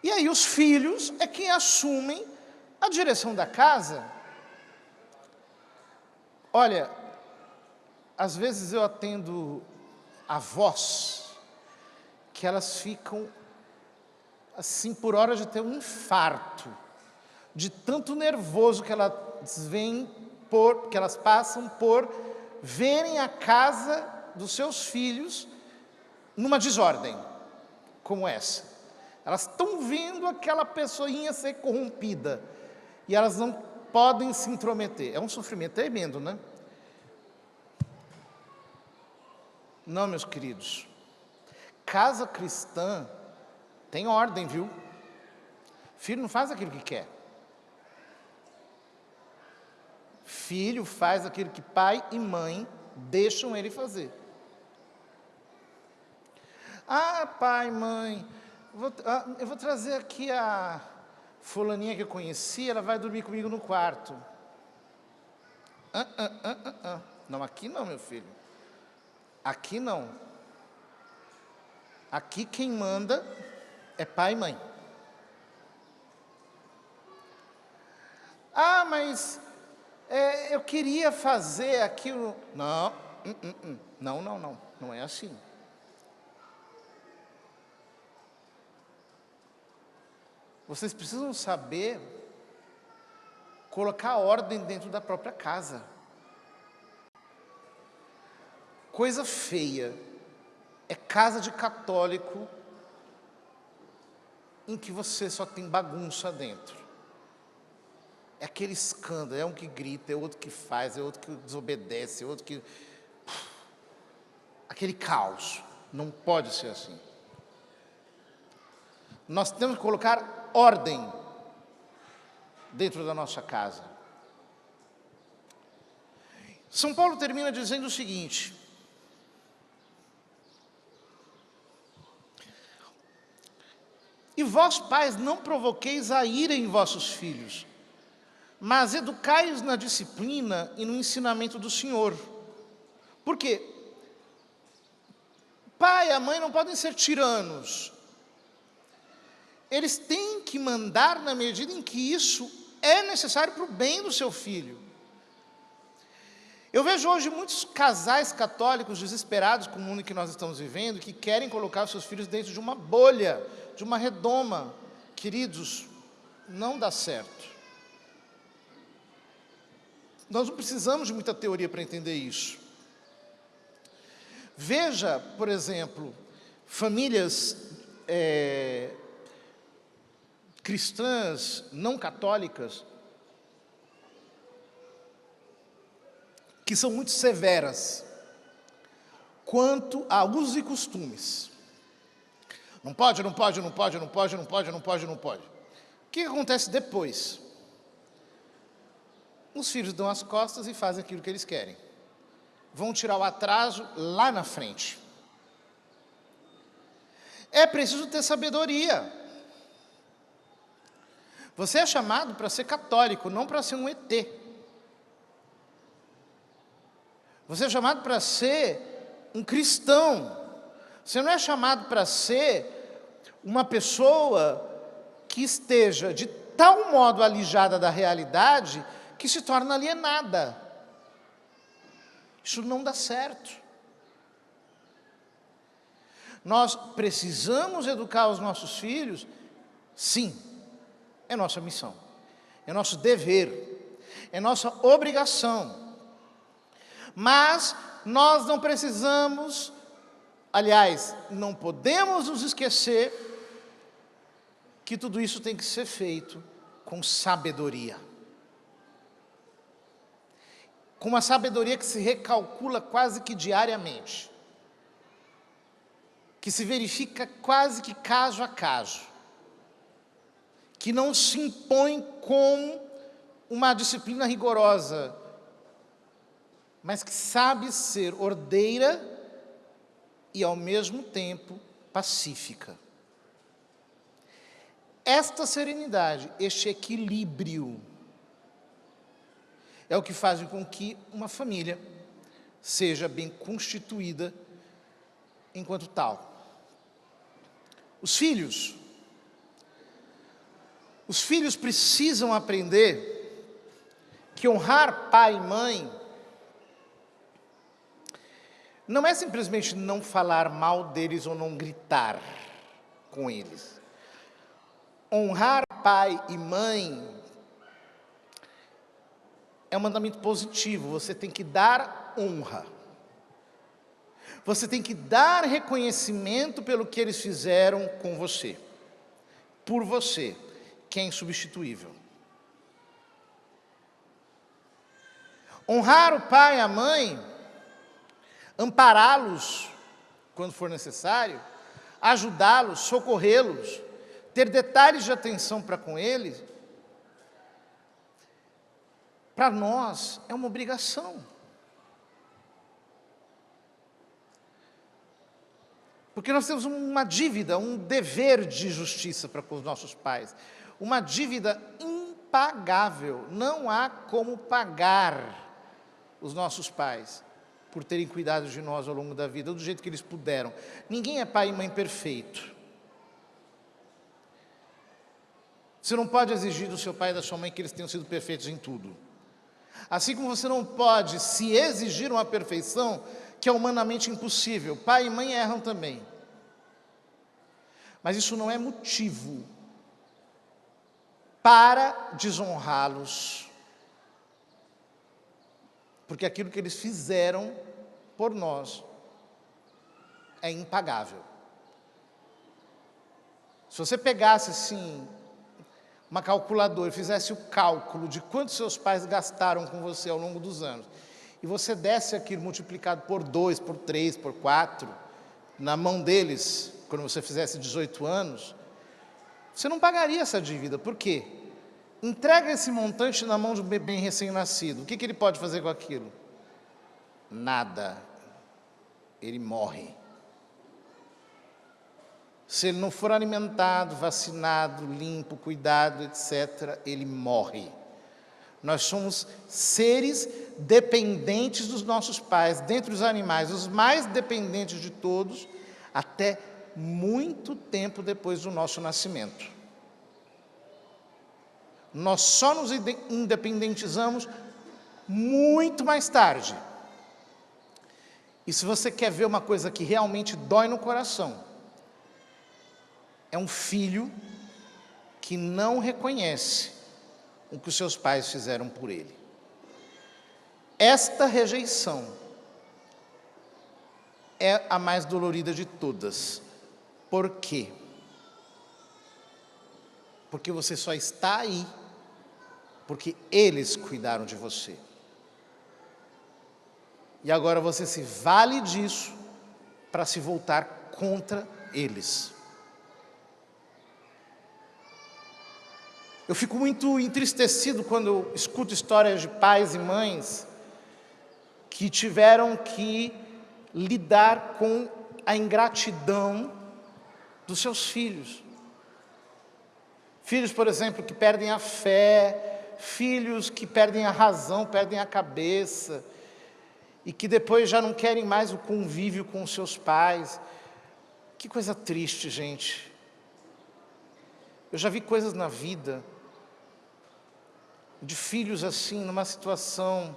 E aí os filhos é quem assumem a direção da casa. Olha, às vezes eu atendo avós, que elas ficam assim por hora de ter um infarto, de tanto nervoso que elas que elas passam por verem a casa dos seus filhos numa desordem como essa. Elas estão vendo aquela pessoinha ser corrompida e elas não podem se intrometer. É um sofrimento tremendo, né? Não, meus queridos. Casa cristã tem ordem, viu? Filho não faz aquilo que quer. Filho faz aquilo que pai e mãe deixam ele fazer. Pai, mãe, eu vou trazer aqui a fulaninha que eu conheci, ela vai dormir comigo no quarto. Não, aqui não, meu filho. Aqui não. Aqui quem manda é pai e mãe. Mas eu queria fazer aquilo. Não, não é assim. Vocês precisam saber colocar ordem dentro da própria casa. Coisa feia é casa de católico em que você só tem bagunça dentro. É aquele escândalo, é um que grita, é outro que faz, é outro que desobedece, é outro que... Aquele caos. Não pode ser assim. Nós temos que colocar ordem dentro da nossa casa. São Paulo termina dizendo o seguinte: e vós, pais, não provoqueis a ira em vossos filhos, mas educai-os na disciplina e no ensinamento do Senhor. Por quê? Pai e a mãe não podem ser tiranos. eles têm que mandar na medida em que isso é necessário para o bem do seu filho. Eu vejo hoje muitos casais católicos desesperados com o mundo que nós estamos vivendo, que querem colocar os seus filhos dentro de uma bolha, de uma redoma. Queridos, não dá certo. Nós não precisamos de muita teoria para entender isso. Veja, por exemplo, famílias cristãs, não católicas, que são muito severas quanto a usos e costumes. Não pode, não pode, não pode, não pode, não pode, não pode, não pode. O que acontece depois? Os filhos dão as costas e fazem aquilo que eles querem. Vão tirar o atraso lá na frente. É preciso ter sabedoria. Você é chamado para ser católico, não para ser um ET. Você é chamado para ser um cristão. Você não é chamado para ser uma pessoa que esteja de tal modo alijada da realidade que se torna alienada. Isso não dá certo. Nós precisamos educar os nossos filhos, sim, é nossa missão, é nosso dever, é nossa obrigação. Mas nós não precisamos, aliás, não podemos nos esquecer que tudo isso tem que ser feito com sabedoria. Com uma sabedoria que se recalcula quase que diariamente, que se verifica quase que caso a caso, que não se impõe como uma disciplina rigorosa, mas que sabe ser ordeira e, ao mesmo tempo, pacífica. Esta serenidade, este equilíbrio, é o que faz com que uma família seja bem constituída enquanto tal. Os filhos precisam aprender que honrar pai e mãe não é simplesmente não falar mal deles ou não gritar com eles. Honrar pai e mãe é um mandamento positivo. Você tem que dar honra. Você tem que dar reconhecimento pelo que eles fizeram com você, por você, que é insubstituível. Honrar o pai e a mãe, ampará-los quando for necessário, ajudá-los, socorrê-los, ter detalhes de atenção para com eles, para nós é uma obrigação. Porque nós temos uma dívida, um dever de justiça para com os nossos pais. Uma dívida impagável. Não há como pagar os nossos pais por terem cuidado de nós ao longo da vida, do jeito que eles puderam. Ninguém é pai e mãe perfeito. Você não pode exigir do seu pai e da sua mãe que eles tenham sido perfeitos em tudo. Assim como você não pode se exigir uma perfeição que é humanamente impossível. Pai e mãe erram também. Mas isso não é motivo para desonrá-los. Porque aquilo que eles fizeram por nós é impagável. Se você pegasse assim uma calculadora e fizesse o cálculo de quanto seus pais gastaram com você ao longo dos anos, e você desse aquilo multiplicado por 2, por 3, por 4, na mão deles, quando você fizesse 18 anos, você não pagaria essa dívida. Por quê? Entrega esse montante na mão de um bebê recém-nascido. O que ele pode fazer com aquilo? Nada. Ele morre. Se ele não for alimentado, vacinado, limpo, cuidado, etc., ele morre. Nós somos seres dependentes dos nossos pais, dentre os animais, os mais dependentes de todos, até muito tempo depois do nosso nascimento. Nós só nos independentizamos muito mais tarde. E se você quer ver uma coisa que realmente dói no coração, é um filho que não reconhece o que os seus pais fizeram por ele. Esta rejeição é a mais dolorida de todas. Por quê? Porque você só está aí porque eles cuidaram de você. E agora você se vale disso para se voltar contra eles. Eu fico muito entristecido quando eu escuto histórias de pais e mães que tiveram que lidar com a ingratidão dos seus filhos. Filhos, por exemplo, que perdem a fé, filhos que perdem a razão, perdem a cabeça, e que depois já não querem mais o convívio com os seus pais. Que coisa triste, gente. Eu já vi coisas na vida de filhos assim, numa situação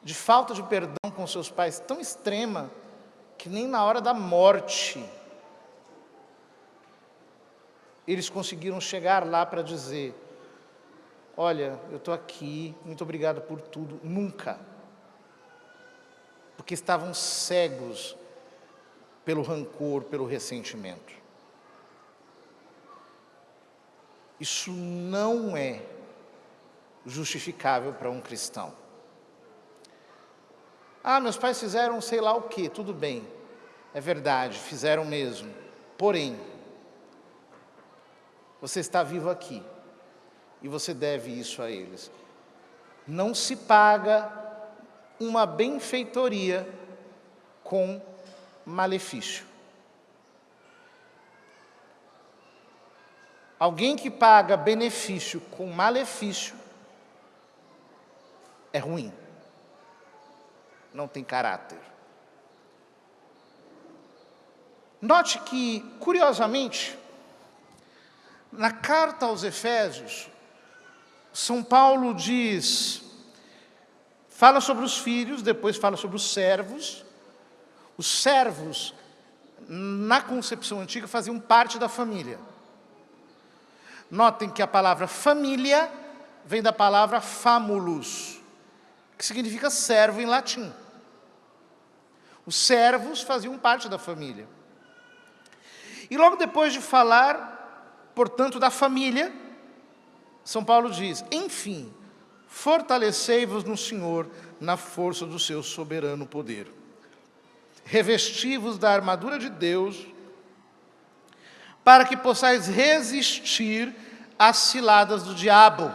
de falta de perdão com seus pais tão extrema, que nem na hora da morte eles conseguiram chegar lá para dizer: olha, eu estou aqui, muito obrigado por tudo. Nunca. Porque estavam cegos pelo rancor, pelo ressentimento. Isso não é justificável para um cristão. Ah, meus pais fizeram sei lá o quê, tudo bem. É verdade, fizeram mesmo. Porém, você está vivo aqui e você deve isso a eles. Não se paga uma benfeitoria com malefício. Alguém que paga benefício com malefício é ruim, não tem caráter. Note que, curiosamente, na carta aos Efésios, São Paulo fala sobre os filhos, depois fala sobre os servos. Os servos, na concepção antiga, faziam parte da família. Notem que a palavra família vem da palavra famulus, que significa servo em latim. Os servos faziam parte da família. E logo depois de falar, portanto, da família, São Paulo diz: enfim, fortalecei-vos no Senhor na força do seu soberano poder. Revesti-vos da armadura de Deus, para que possais resistir às ciladas do diabo.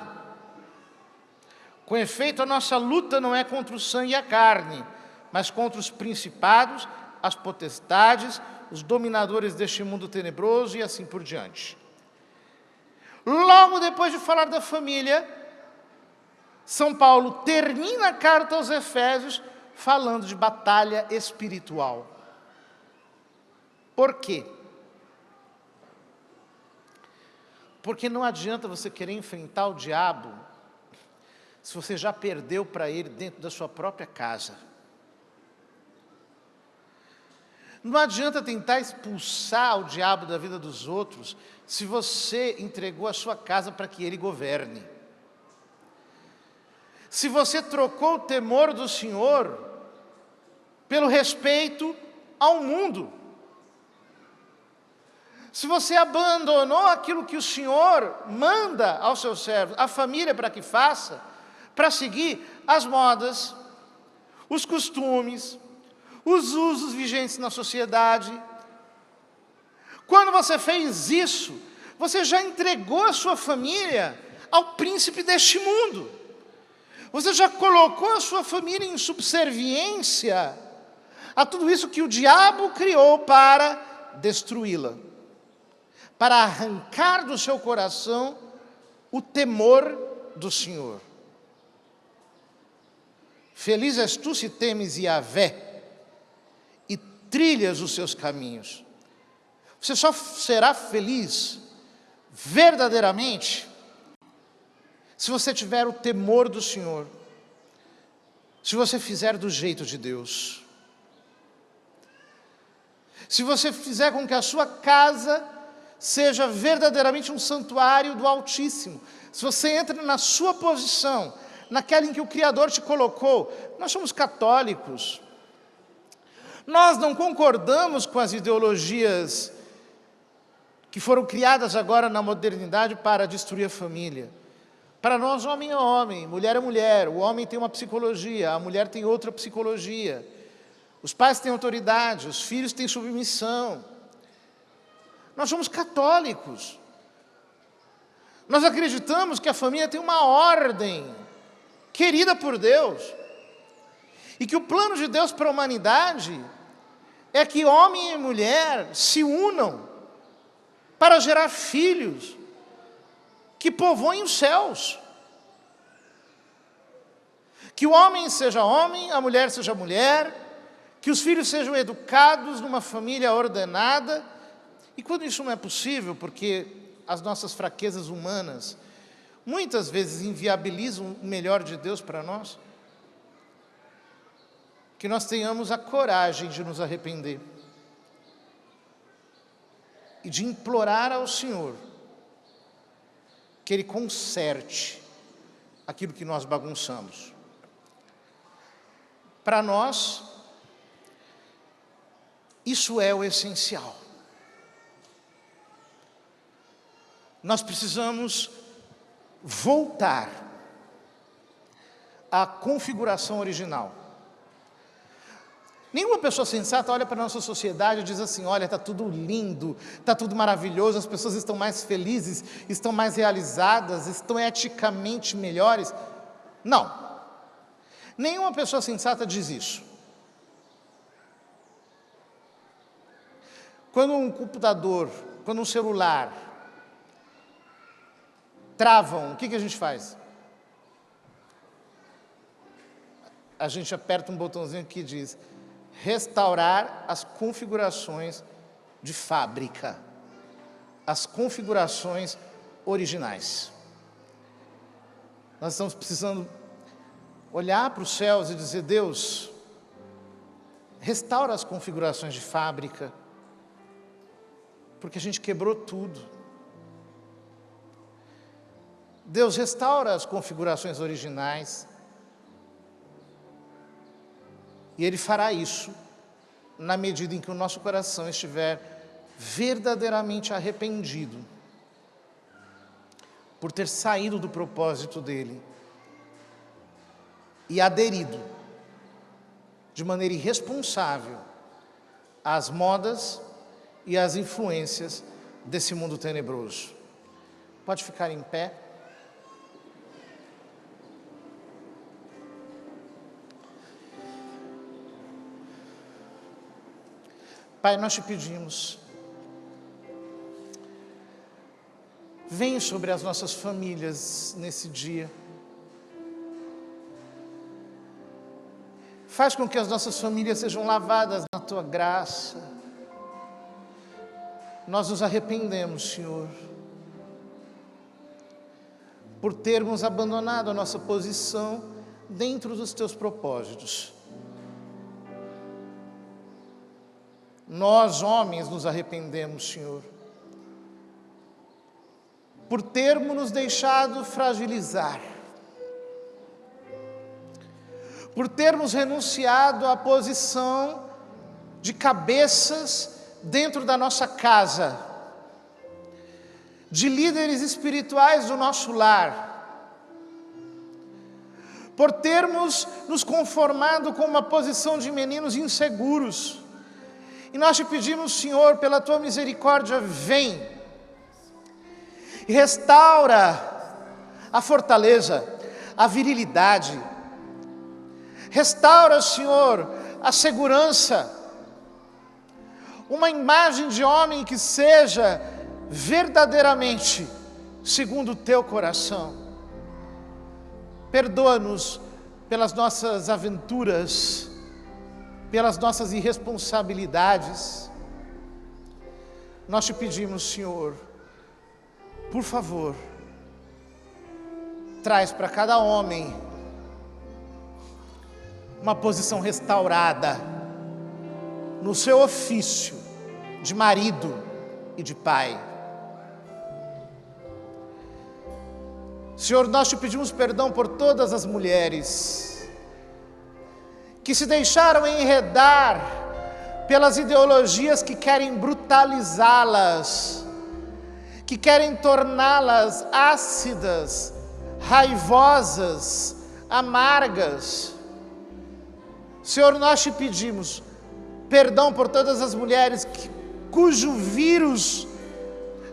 Com efeito, a nossa luta não é contra o sangue e a carne, mas contra os principados, as potestades, os dominadores deste mundo tenebroso e assim por diante. Logo depois de falar da família, São Paulo termina a carta aos Efésios falando de batalha espiritual. Por quê? Porque não adianta você querer enfrentar o diabo se você já perdeu para ele dentro da sua própria casa. Não adianta tentar expulsar o diabo da vida dos outros se você entregou a sua casa para que ele governe. Se você trocou o temor do Senhor pelo respeito ao mundo. Se você abandonou aquilo que o Senhor manda aos seus servos, a família para que faça, para seguir as modas, os costumes, os usos vigentes na sociedade. Quando você fez isso, você já entregou a sua família ao príncipe deste mundo. Você já colocou a sua família em subserviência a tudo isso que o diabo criou para destruí-la, para arrancar do seu coração o temor do Senhor. Feliz és tu se temes Yahvé e trilhas os seus caminhos. Você só será feliz verdadeiramente se você tiver o temor do Senhor, se você fizer do jeito de Deus, se você fizer com que a sua casa seja verdadeiramente um santuário do Altíssimo, se você entra na sua posição, naquela em que o Criador te colocou. Nós somos católicos, nós não concordamos com as ideologias que foram criadas agora na modernidade para destruir a família. Para nós, homem é homem, mulher é mulher, o homem tem uma psicologia, a mulher tem outra psicologia, os pais têm autoridade, os filhos têm submissão. Nós somos católicos, nós acreditamos que a família tem uma ordem querida por Deus, e que o plano de Deus para a humanidade é que homem e mulher se unam para gerar filhos que povoem os céus. Que o homem seja homem, a mulher seja mulher, que os filhos sejam educados numa família ordenada. E quando isso não é possível, porque as nossas fraquezas humanas muitas vezes inviabilizam o melhor de Deus para nós, que nós tenhamos a coragem de nos arrepender e de implorar ao Senhor que Ele conserte aquilo que nós bagunçamos. Para nós, isso é o essencial. Nós precisamos voltar à configuração original. Nenhuma pessoa sensata olha para a nossa sociedade e diz assim: olha, está tudo lindo, está tudo maravilhoso, as pessoas estão mais felizes, estão mais realizadas, estão eticamente melhores. Não. Nenhuma pessoa sensata diz isso. Quando um computador, quando um celular travam, o que a gente faz? A gente aperta um botãozinho que diz: restaurar as configurações de fábrica, as configurações originais. Nós estamos precisando olhar para os céus e dizer: Deus, restaura as configurações de fábrica, porque a gente quebrou tudo. Deus, restaura as configurações originais. E Ele fará isso na medida em que o nosso coração estiver verdadeiramente arrependido por ter saído do propósito dEle e aderido de maneira irresponsável às modas e às influências desse mundo tenebroso. Pode ficar em pé. Pai, nós te pedimos, vem sobre as nossas famílias nesse dia. Faz com que as nossas famílias sejam lavadas na Tua graça. Nós nos arrependemos, Senhor, por termos abandonado a nossa posição dentro dos Teus propósitos. Nós, homens, nos arrependemos, Senhor, por termos nos deixado fragilizar, por termos renunciado à posição de cabeças dentro da nossa casa, de líderes espirituais do nosso lar, por termos nos conformado com uma posição de meninos inseguros. E nós te pedimos, Senhor, pela Tua misericórdia, vem e restaura a fortaleza, a virilidade. Restaura, Senhor, a segurança. Uma imagem de homem que seja verdadeiramente segundo o Teu coração. Perdoa-nos pelas nossas aventuras, pelas nossas irresponsabilidades. Nós te pedimos, Senhor, por favor, traz para cada homem uma posição restaurada no seu ofício de marido e de pai. Senhor, nós te pedimos perdão por todas as mulheres que se deixaram enredar pelas ideologias que querem brutalizá-las, que querem torná-las ácidas, raivosas, amargas. Senhor, nós te pedimos perdão por todas as mulheres cujo vírus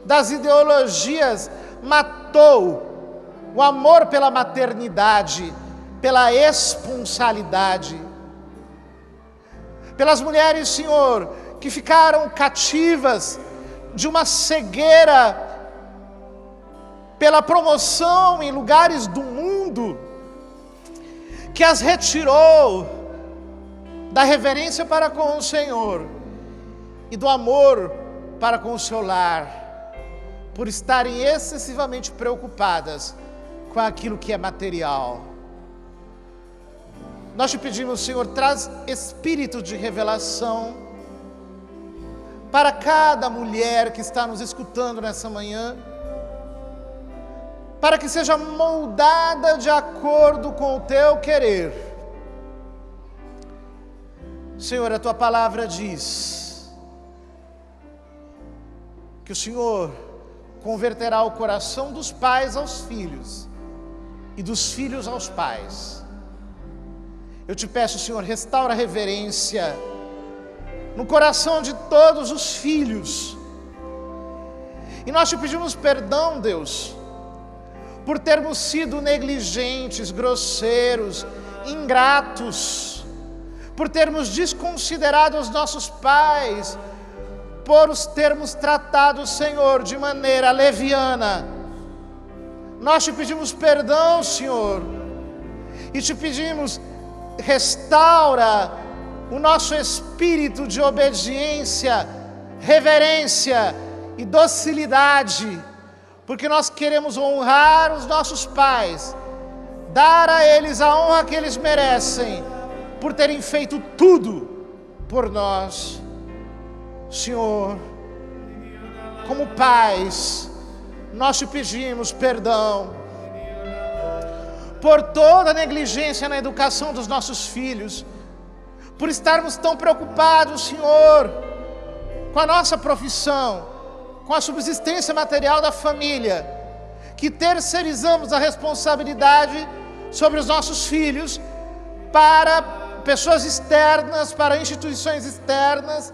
das ideologias matou o amor pela maternidade, pela esponsalidade. Pelas mulheres, Senhor, que ficaram cativas de uma cegueira pela promoção em lugares do mundo, que as retirou da reverência para com o Senhor e do amor para com o seu lar, por estarem excessivamente preocupadas com aquilo que é material. Nós te pedimos, Senhor, traz espírito de revelação para cada mulher que está nos escutando nessa manhã, para que seja moldada de acordo com o teu querer. Senhor, a tua palavra diz que o Senhor converterá o coração dos pais aos filhos e dos filhos aos pais. Eu te peço, Senhor, restaura a reverência no coração de todos os filhos. E nós te pedimos perdão, Deus, por termos sido negligentes, grosseiros, ingratos, por termos desconsiderado os nossos pais, por os termos tratado, Senhor, de maneira leviana. Nós te pedimos perdão, Senhor, e te pedimos, restaura o nosso espírito de obediência, reverência e docilidade, porque nós queremos honrar os nossos pais, dar a eles a honra que eles merecem, por terem feito tudo por nós. Senhor, como pais, nós te pedimos perdão por toda a negligência na educação dos nossos filhos, por estarmos tão preocupados, Senhor, com a nossa profissão, com a subsistência material da família, que terceirizamos a responsabilidade sobre os nossos filhos para pessoas externas, para instituições externas,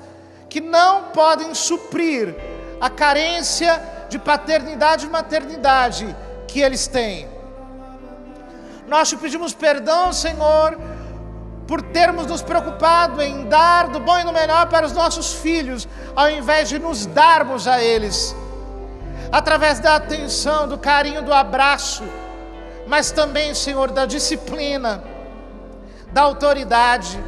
que não podem suprir a carência de paternidade e maternidade que eles têm. Nós te pedimos perdão, Senhor, por termos nos preocupado em dar do bom e do melhor para os nossos filhos, ao invés de nos darmos a eles, através da atenção, do carinho, do abraço, mas também, Senhor, da disciplina, da autoridade.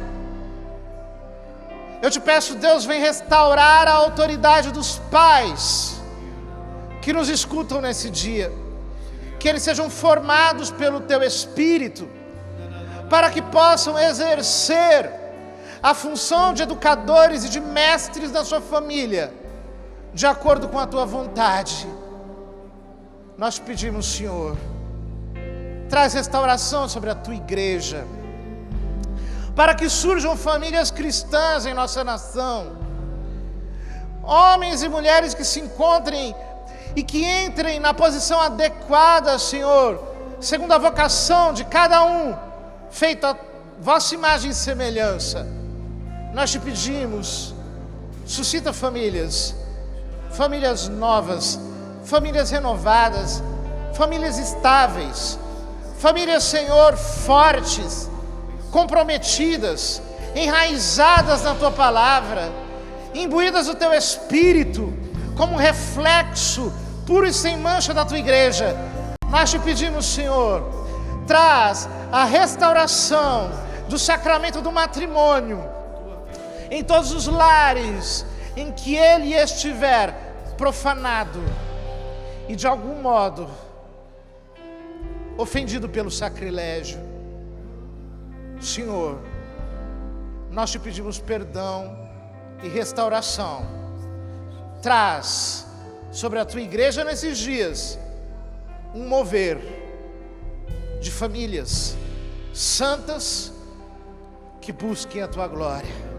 Eu te peço, Deus, vem restaurar a autoridade dos pais que nos escutam nesse dia, que eles sejam formados pelo teu Espírito, para que possam exercer a função de educadores e de mestres da sua família, de acordo com a tua vontade. Nós te pedimos, Senhor, traz restauração sobre a tua igreja, para que surjam famílias cristãs em nossa nação, homens e mulheres que se encontrem e que entrem na posição adequada, Senhor, segundo a vocação de cada um, feito a vossa imagem e semelhança. Nós te pedimos, suscita famílias novas, famílias renovadas, famílias estáveis, famílias, Senhor, fortes, comprometidas, enraizadas na tua palavra, imbuídas do teu Espírito, como reflexo puro e sem mancha da tua igreja. Nós te pedimos, Senhor, traz a restauração do sacramento do matrimônio em todos os lares em que ele estiver profanado, e de algum modo ofendido pelo sacrilégio. Senhor, nós te pedimos perdão e restauração. Traz sobre a tua igreja nesses dias um mover de famílias santas que busquem a tua glória.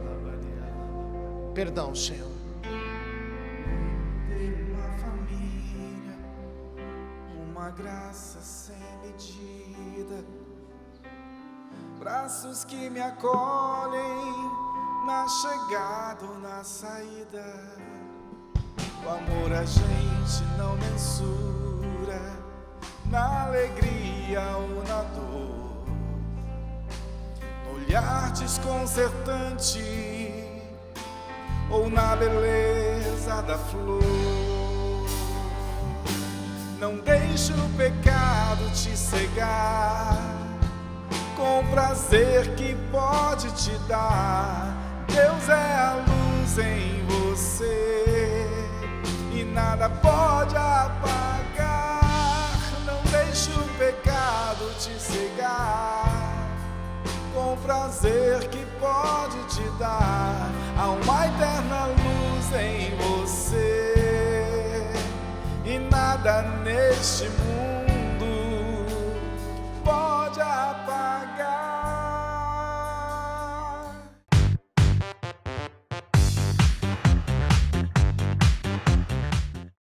Perdão, Senhor. Uma família, uma graça sem medida, braços que me acolhem na chegada ou na saída. O amor a gente não mensura, na alegria ou na dor, no olhar desconcertante ou na beleza da flor. Não deixe o pecado te cegar com o prazer que pode te dar. Deus é a luz em você e nada pode apagar. Não deixe o pecado te cegar com o prazer que pode te dar. Há uma eterna luz em você e nada neste mundo